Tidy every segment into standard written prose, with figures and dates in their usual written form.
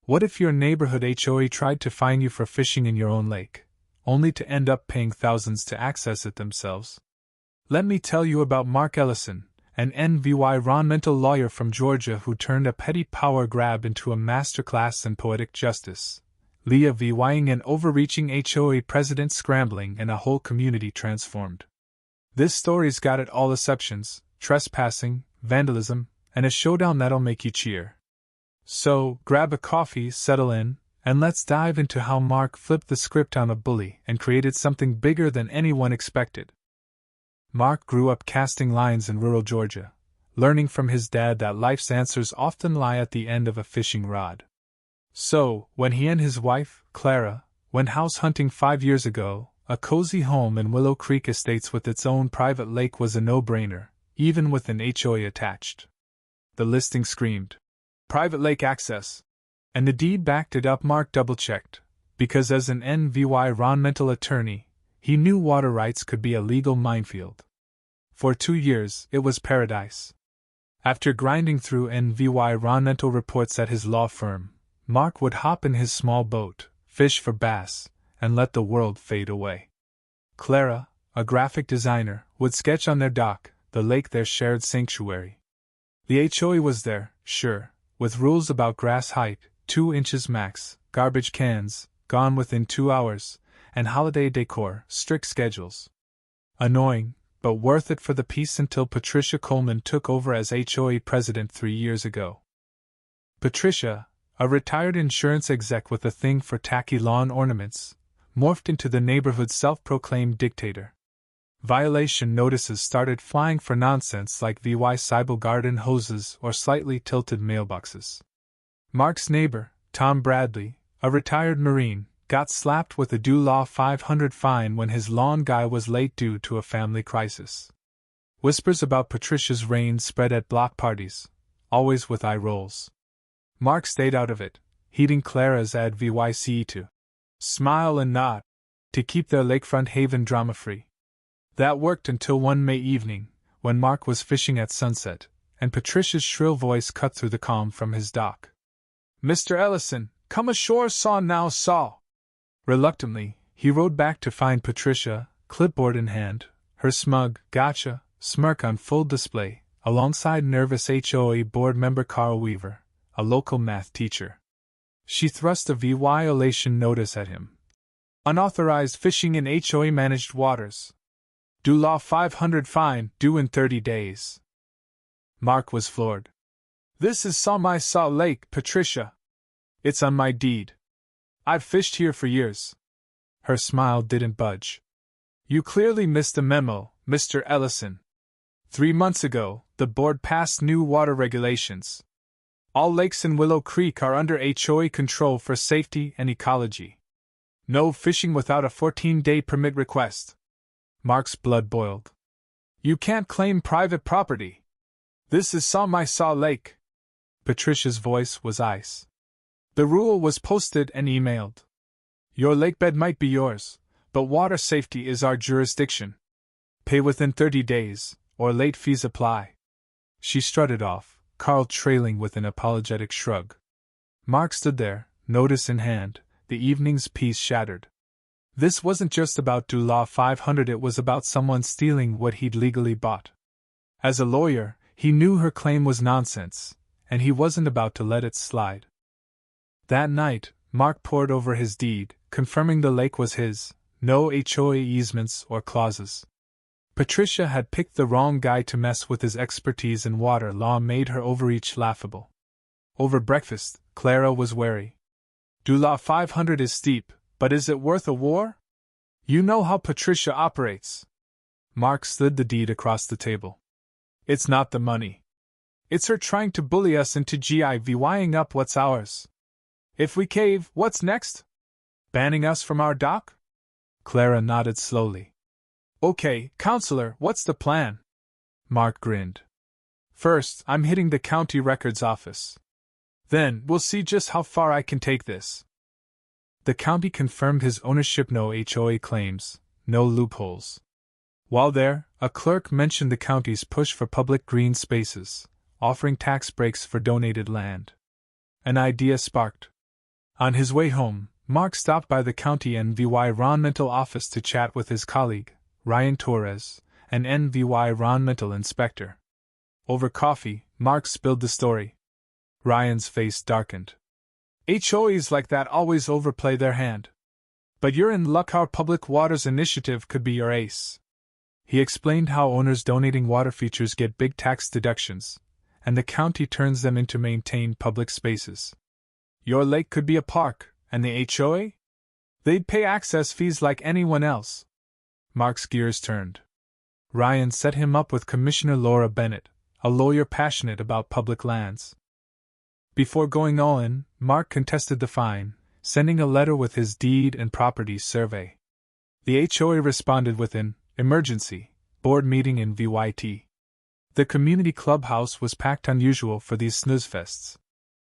What if your neighborhood HOA tried to fine you for fishing in your own lake, only to end up paying thousands to access it themselves? Let me tell you about Mark Ellison, an environmental lawyer from Georgia who turned a petty power grab into a masterclass in poetic justice, levying an overreaching HOA president scrambling and a whole community transformed. This story's got it all: exceptions, trespassing, vandalism, and a showdown that'll make you cheer. So, grab a coffee, settle in, and let's dive into how Mark flipped the script on a bully and created something bigger than anyone expected. Mark grew up casting lines in rural Georgia, learning from his dad that life's answers often lie at the end of a fishing rod. So, when he and his wife, Clara, went house hunting 5 years ago, a cozy home in Willow Creek Estates with its own private lake was a no-brainer, even with an HOA attached. The listing screamed, "Private lake access," and the deed backed it up. Mark double-checked, because as an environmental attorney, he knew water rights could be a legal minefield. For 2 years, it was paradise. After grinding through environmental reports at his law firm, Mark would hop in his small boat, fish for bass, and let the world fade away. Clara, a graphic designer, would sketch on their dock, the lake their shared sanctuary. The HOA was there, sure, with rules about grass height, 2 inches max, garbage cans, gone within 2 hours, and holiday decor, strict schedules. Annoying, but worth it for the peace until Patricia Coleman took over as HOA president 3 years ago. Patricia, a retired insurance exec with a thing for tacky lawn ornaments, morphed into the neighborhood's self-proclaimed dictator. Violation notices started flying for nonsense like Sibel garden hoses or slightly tilted mailboxes. Mark's neighbor, Tom Bradley, a retired Marine, got slapped with a DUI 500 fine when his lawn guy was late due to a family crisis. Whispers about Patricia's reign spread at block parties, always with eye rolls. Mark stayed out of it, heeding Clara's advice to smile and nod, to keep their lakefront haven drama-free. That worked until one May evening, when Mark was fishing at sunset, and Patricia's shrill voice cut through the calm from his dock. "Mr. Ellison, come ashore, saw now saw." Reluctantly, he rowed back to find Patricia, clipboard in hand, her smug, gotcha, smirk on full display, alongside nervous HOA board member Carl Weaver, a local math teacher. She thrust a violation notice at him. "Unauthorized fishing in HOA-managed waters. DUI 500 fine, due in 30 days. Mark was floored. "This is Saw Lake, Patricia. It's on my deed. I've fished here for years." Her smile didn't budge. "You clearly missed the memo, Mr. Ellison. 3 months ago, the board passed new water regulations. All lakes in Willow Creek are under HOA control for safety and ecology. No fishing without a 14-day permit request." Mark's blood boiled. "You can't claim private property. This is Saw Lake." Patricia's voice was ice. "The rule was posted and emailed. Your lakebed might be yours, but water safety is our jurisdiction. Pay within 30 days, or late fees apply." She strutted off, Carl trailing with an apologetic shrug. Mark stood there, notice in hand, the evening's peace shattered. This wasn't just about DUI 500, it was about someone stealing what he'd legally bought. As a lawyer, he knew her claim was nonsense, and he wasn't about to let it slide. That night, Mark pored over his deed, confirming the lake was his, no HOA easements or clauses. Patricia had picked the wrong guy to mess with. His expertise in water law made her overreach laughable. Over breakfast, Clara was wary. "DUI 500 is steep, but is it worth a war? You know how Patricia operates." Mark slid the deed across the table. "It's not the money. It's her trying to bully us into giving up what's ours. If we cave, what's next? Banning us from our dock?" Clara nodded slowly. "Okay, counselor, what's the plan?" Mark grinned. "First, I'm hitting the county records office. Then, we'll see just how far I can take this." The county confirmed his ownership, no HOA claims, no loopholes. While there, a clerk mentioned the county's push for public green spaces, offering tax breaks for donated land. An idea sparked. On his way home, Mark stopped by the county environmental office to chat with his colleague, Ryan Torres, an environmental inspector. Over coffee, Mark spilled the story. Ryan's face darkened. HOAs like that always overplay their hand. But you're in luck, our Public Waters Initiative could be your ace. He explained how owners donating water features get big tax deductions, and the county turns them into maintained public spaces. Your lake could be a park, and the HOA? They'd pay access fees like anyone else. Mark's gears turned. Ryan set him up with Commissioner Laura Bennett, a lawyer passionate about public lands. Before going all in, Mark contested the fine, sending a letter with his deed and properties survey. The HOA responded with an emergency board meeting in VYT. The community clubhouse was packed unusual for these snoozefests.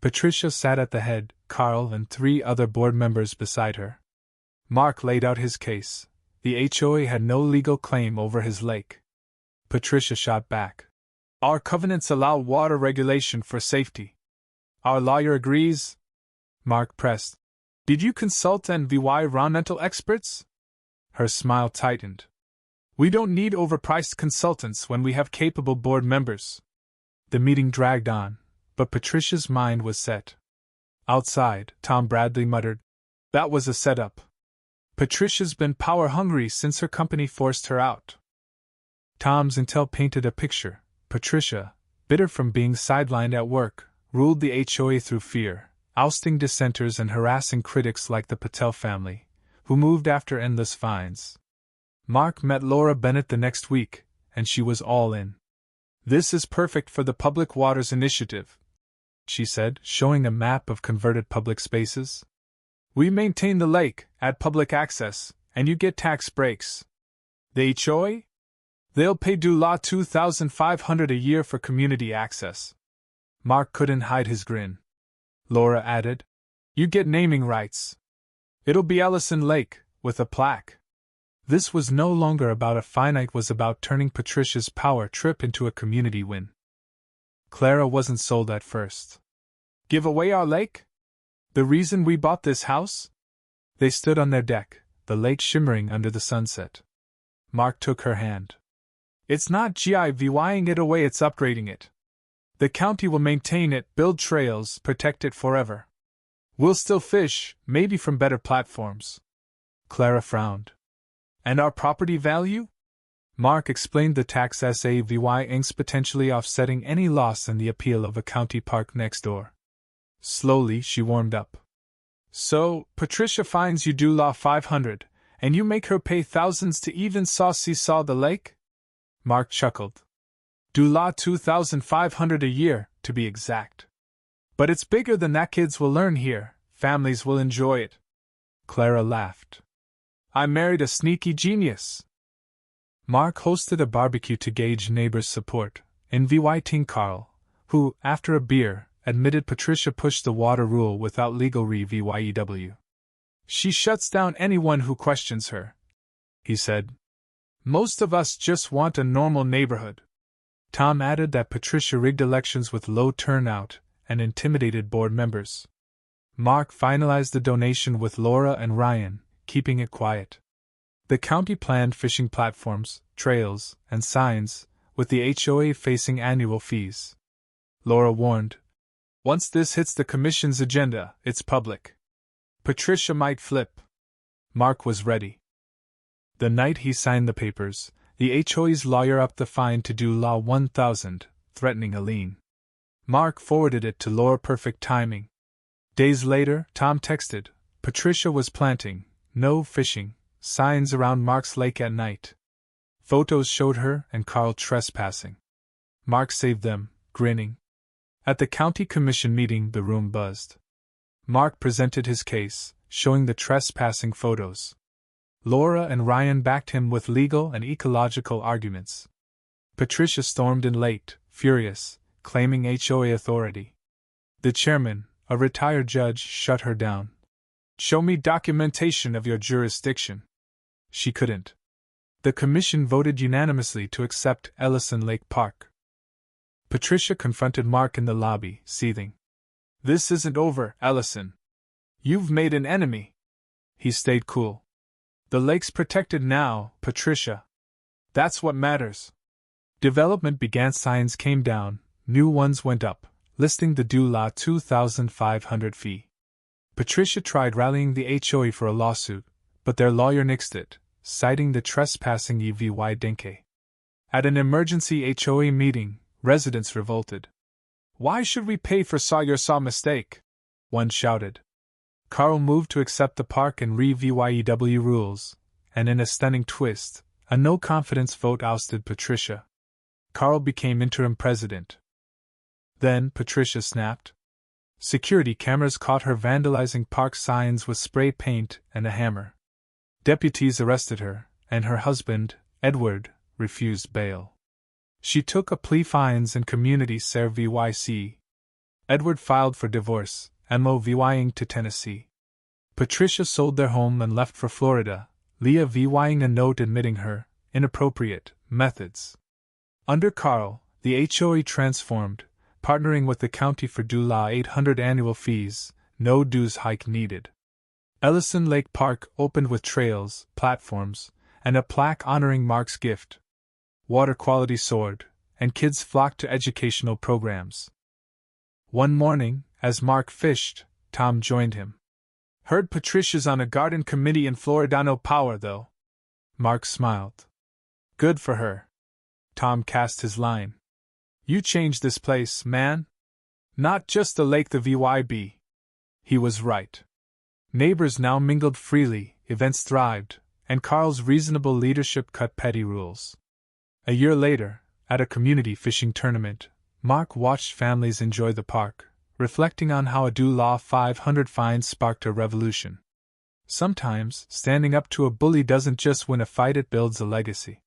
Patricia sat at the head, Carl and 3 other board members beside her. Mark laid out his case. The HOA had no legal claim over his lake. Patricia shot back. Our covenants allow water regulation for safety. Our lawyer agrees. Mark pressed. Did you consult environmental experts? Her smile tightened. We don't need overpriced consultants when we have capable board members. The meeting dragged on, but Patricia's mind was set. Outside, Tom Bradley muttered, "That was a setup. Patricia's been power-hungry since her company forced her out." Tom's intel painted a picture. Patricia, bitter from being sidelined at work, ruled the HOA through fear, ousting dissenters and harassing critics like the Patel family, who moved after endless fines. Mark met Laura Bennett the next week, and she was all in. "This is perfect for the Public Waters Initiative," she said, showing a map of converted public spaces. "We maintain the lake, add public access, and you get tax breaks. The HOA? They'll pay $2,500 $2,500 a year for community access." Mark couldn't hide his grin. Laura added, "You get naming rights. It'll be Ellison Lake, with a plaque." This was no longer about a finite, it was about turning Patricia's power trip into a community win. Clara wasn't sold at first. "Give away our lake? The reason we bought this house?" They stood on their deck, the lake shimmering under the sunset. Mark took her hand. "It's not giving it away, it's upgrading it. The county will maintain it, build trails, protect it forever. We'll still fish, maybe from better platforms." Clara frowned. "And our property value?" Mark explained the tax savings potentially offsetting any loss in the appeal of a county park next door. Slowly she warmed up. "So, Patricia finds you $500, and you make her pay thousands to even saw the lake?" Mark chuckled. $2,500 a year, to be exact. "But it's bigger than that. Kids will learn here, families will enjoy it." Clara laughed. "I married a sneaky genius." Mark hosted a barbecue to gauge neighbors' support, inviting Carl, who, after a beer, admitted Patricia pushed the water rule without legal review. "She shuts down anyone who questions her," he said. "Most of us just want a normal neighborhood." Tom added that Patricia rigged elections with low turnout and intimidated board members. Mark finalized the donation with Laura and Ryan, keeping it quiet. The county planned fishing platforms, trails, and signs, with the HOA facing annual fees. Laura warned, "Once this hits the commission's agenda, it's public. Patricia might flip." Mark was ready. The night he signed the papers, the HOA's lawyer upped the fine to $1,000, threatening a lien. Mark forwarded it to Laura. Perfect timing. Days later, Tom texted, Patricia was planting "No fishing" signs around Mark's lake at night. Photos showed her and Carl trespassing. Mark saved them, grinning. At the county commission meeting, the room buzzed. Mark presented his case, showing the trespassing photos. Laura and Ryan backed him with legal and ecological arguments. Patricia stormed in late, furious, claiming HOA authority. The chairman, a retired judge, shut her down. "Show me documentation of your jurisdiction." She couldn't. The commission voted unanimously to accept Ellison Lake Park. Patricia confronted Mark in the lobby, seething. "This isn't over, Ellison. You've made an enemy. He stayed cool. The lake's protected now, Patricia. That's what matters. Development began, signs came down, new ones went up, listing the due la 2,500 fee. Patricia tried rallying the HOA for a lawsuit, but their lawyer nixed it, citing the trespassing EVY Denke. At an emergency HOA meeting, residents revolted. Why should we pay for your saw mistake? One shouted. Carl moved to accept the park and re-VYEW rules, and in a stunning twist, a no-confidence vote ousted Patricia. Carl became interim president. Then Patricia snapped. Security cameras caught her vandalizing park signs with spray paint and a hammer. Deputies arrested her, and her husband, Edward, refused bail. She took a plea, fines and community service. Edward filed for divorce, MOVYing to Tennessee. Patricia sold their home and left for Florida, Leah VYing a note admitting her inappropriate methods. Under Carl, the HOA transformed, partnering with the county for $800 annual fees, no dues hike needed. Ellison Lake Park opened with trails, platforms, and a plaque honoring Mark's gift. Water quality soared, and kids flocked to educational programs. One morning, as Mark fished, Tom joined him. Heard Patricia's on a garden committee in Florida. No power, though. Mark smiled. Good for her. Tom cast his line. You changed this place, man. Not just the lake, the VYB. He was right. Neighbors now mingled freely, events thrived, and Carl's reasonable leadership cut petty rules. A year later, at a community fishing tournament, Mark watched families enjoy the park, reflecting on how a $500 fine sparked a revolution. Sometimes, standing up to a bully doesn't just win a fight, it builds a legacy.